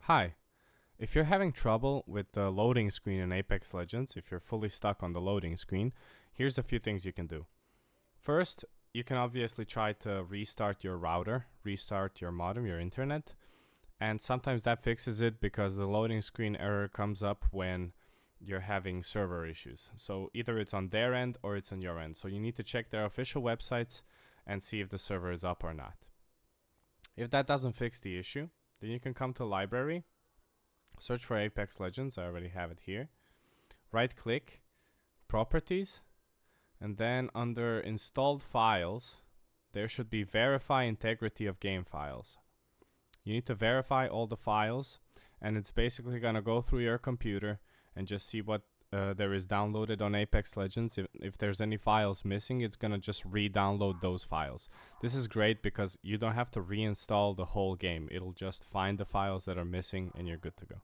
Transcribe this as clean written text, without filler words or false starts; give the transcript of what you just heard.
Hi. If you're having trouble with the loading screen in Apex Legends, if you're fully stuck on the loading screen, here's a few things you can do. First, you can obviously try to restart your router, restart your modem, your internet, and sometimes that fixes it because the loading screen error comes up when you're having server issues. So either it's on their end or it's on your end. So you need to check their official websites and see if the server is up or not. If that doesn't fix the issue, then you can come to library, search for Apex Legends. I already have it here. Right click, properties, and then under installed files, there should be verify integrity of game files. You need to verify all the files, and it's basically going to go through your computer and just see what there is downloaded on Apex Legends. If there's any files missing, it's going to just re-download those files. This is great because you don't have to reinstall the whole game. It'll just find the files that are missing and you're good to go.